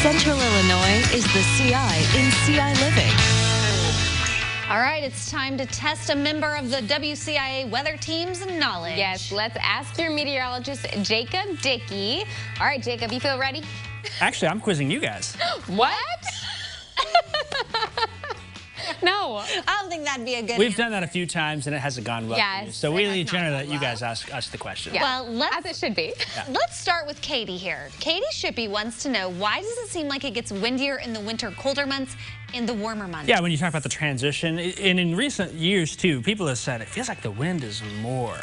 Central Illinois is the CI in CI Living. All right, it's time to test a member of the WCIA weather team's knowledge. Yes, let's ask your meteorologist, Jacob Dickey. All right, Jacob, you feel ready? Actually, I'm quizzing you guys. What? No. I don't think that'd be a good We've done that a few times, and it hasn't gone well for you. Yes, So we generally let well. you guys ask us the question. Yeah. Well, as it should be. Yeah. Let's start with Katie here. Katie Shippey wants to know, why does it seem like it gets windier in the winter colder months in the warmer months? Yeah, when you talk about the transition, and in recent years, too, people have said it feels like the wind is more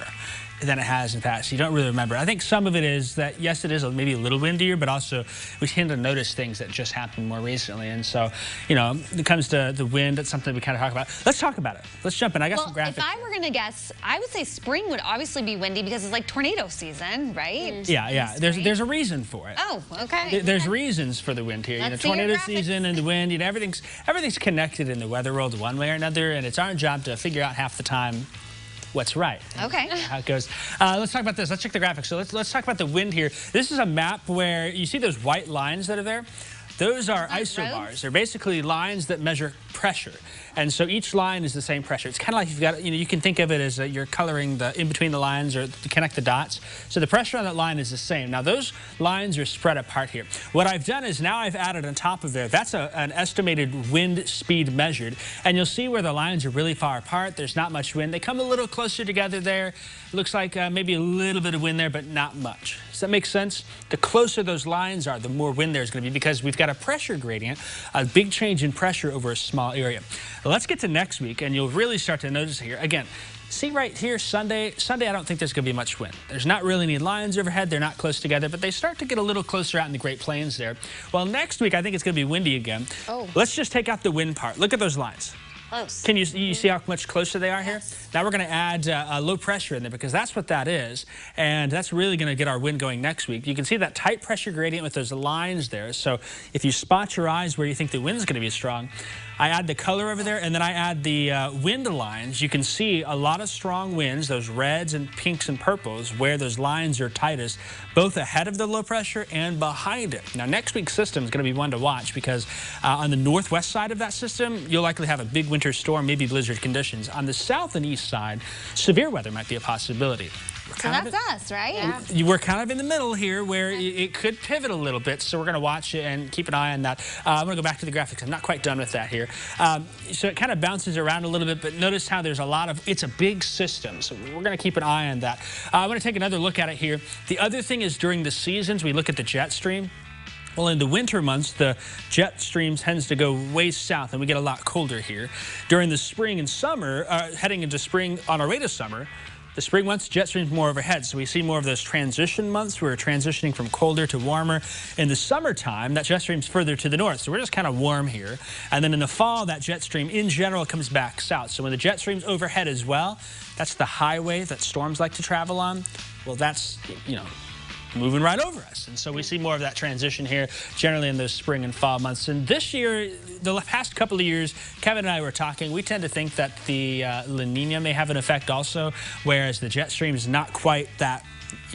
than it has in the past. You don't really remember. I think some of it is that, yes, it is maybe a little windier, but also we tend to notice things that just happened more recently. And so, you know, when it comes to the wind, it's something we kind of talk about. Let's talk about it. Let's jump in. I got some graphics. If I were going to guess, I would say spring would obviously be windy because it's like tornado season, right? Yeah. There's a reason for it. Oh, okay. There's reasons for the wind here. Let's see your tornado graphics. season and the wind. You know, everything's connected in the weather world one way or another, and it's our job to figure out half the time what's right. Okay. How it goes. Let's talk about this. Let's check the graphics. So let's talk about the wind here. This is a map where you see those white lines that are there. Those are isobars. roads? They're basically lines that measure pressure. And so each line is the same pressure. It's kind of like you've got, you can think of it as you're coloring the in between the lines or to connect the dots. So the pressure on that line is the same. Now those lines are spread apart here. What I've done is now I've added on top of there, that's an estimated wind speed measured. And you'll see where the lines are really far apart. There's not much wind. They come a little closer together there. It looks like maybe a little bit of wind there, but not much. Does that make sense? The closer those lines are, the more wind there's going to be because we've got a pressure gradient, a big change in pressure over a small area. Let's get to next week, and you'll really start to notice here. Again, see right here, Sunday, I don't think there's going to be much wind. There's not really any lines overhead. They're not close together, but they start to get a little closer out in the Great Plains there. Well, next week, I think it's going to be windy again. Oh. Let's just take out the wind part. Look at those lines. Close. Can you see how much closer they are here? Yes. Now we're going to add low pressure in there because that's what that is, and that's really going to get our wind going next week. You can see that tight pressure gradient with those lines there. So if you spot your eyes where you think the wind's going to be strong, I add the color over there, and then I add the wind lines. You can see a lot of strong winds, those reds and pinks and purples, where those lines are tightest, both ahead of the low pressure and behind it. Now, next week's system is going to be one to watch because on the northwest side of that system, you'll likely have a big winter storm, maybe blizzard conditions. On the south and east side, severe weather might be a possibility. So that's us, right? Yeah. We're kind of in the middle here where it could pivot a little bit, so we're going to watch it and keep an eye on that. I'm going to go back to the graphics. I'm not quite done with that here. So it kind of bounces around a little bit, but notice how there's a lot of, it's a big system, so we're going to keep an eye on that. I'm going to take another look at it here. The other thing is during the seasons, we look at the jet stream. Well, in the winter months, the jet stream tends to go way south, and we get a lot colder here. During the spring and summer, heading into spring on our way to summer, the spring months, jet stream's more overhead, so we see more of those transition months. We're transitioning from colder to warmer. In the summertime, that jet stream's further to the north, so we're just kind of warm here. And then in the fall, that jet stream, in general, comes back south. So when the jet stream's overhead as well, that's the highway that storms like to travel on. Well, that's, you know, moving right over us. And so we see more of that transition here, generally in those spring and fall months. And this year, the past couple of years, Kevin and I were talking, we tend to think that the La Nina may have an effect also, whereas the jet stream is not quite that,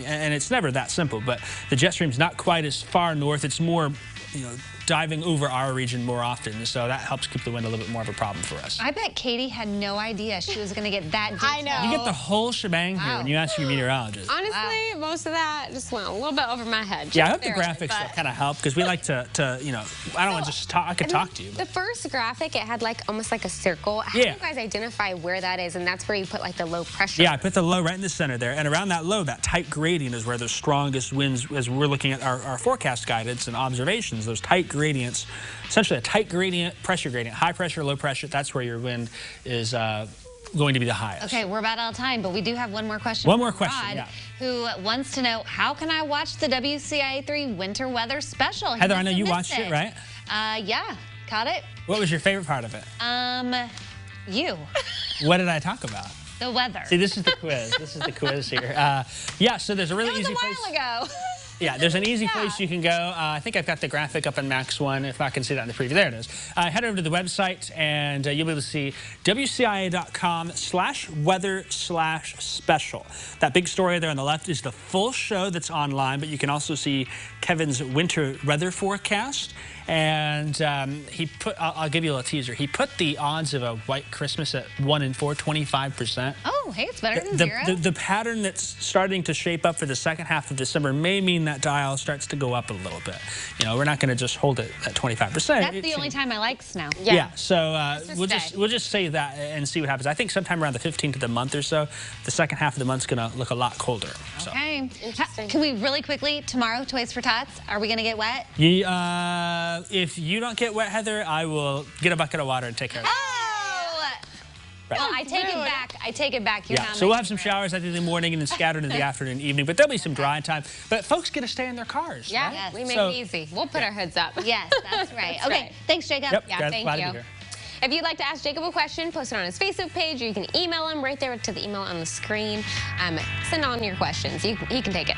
and it's never that simple, but the jet stream's not quite as far north. It's more, you know, diving over our region more often, so that helps keep the wind a little bit more of a problem for us. I bet Katie had no idea she was going to get that detailed. I know. You get the whole shebang here when you ask your meteorologist. Honestly, most of that just went a little bit over my head. Yeah, I hope the graphics kind of help because we like to, you know, I don't want to just talk. I could talk to you. The But. first graphic, it had like almost like a circle. How do you guys identify where that is? And that's where you put like the low pressure. Yeah, I put the low right in the center there, and around that low, that tight gradient is where the strongest winds, as we're looking at our forecast guidance and observations, those tight gradients, essentially a tight gradient, pressure gradient, high pressure, low pressure, that's where your wind is going to be the highest. Okay, we're about out of time, but we do have one more question. One more question, Rod, yeah. Who wants to know, how can I watch the WCIA 3 winter weather special? Heather, I know you watched it, right? Yeah, caught it. What was your favorite part of it? You. What did I talk about? The weather. See, this is the quiz. This is the quiz here. Yeah, so there's a really easy place. It was a while ago. Yeah, there's an easy place you can go. I think I've got the graphic up in Max 1. If not, I can see that in the preview. There it is. Head over to the website, and you'll be able to see WCIA.com/weather/special. That big story there on the left is the full show that's online, but you can also see Kevin's winter weather forecast. And he put, I'll give you a little teaser. He put the odds of a white Christmas at 1 in 4, 25%. Oh, hey, it's better than zero. The pattern that's starting to shape up for the second half of December may mean that dial starts to go up a little bit. You know, we're not going to just hold it at 25%. That's the only time I like snow. Yeah, so we'll just save that and see what happens. I think sometime around the 15th of the month or so, the second half of the month's going to look a lot colder. So. Okay. Interesting. Can we really quickly, tomorrow, Toys for Tots, are we going to get wet? If you don't get wet, Heather, I will get a bucket of water and take care of it. Oh! Right. Well, I take it back. I take it back. You're not so we'll have some showers, I think, in the morning and then scattered in the afternoon and evening. But there'll be some dry time. But folks get to stay in their cars. Yeah, right? yes. We make it easy. We'll put our hoods up. Yes, that's right. That's okay, right. thanks, Jacob. Yep, yeah, thank you. Here. If you'd like to ask Jacob a question, post it on his Facebook page, or you can email him right there to the email on the screen. Send on your questions. He can take it.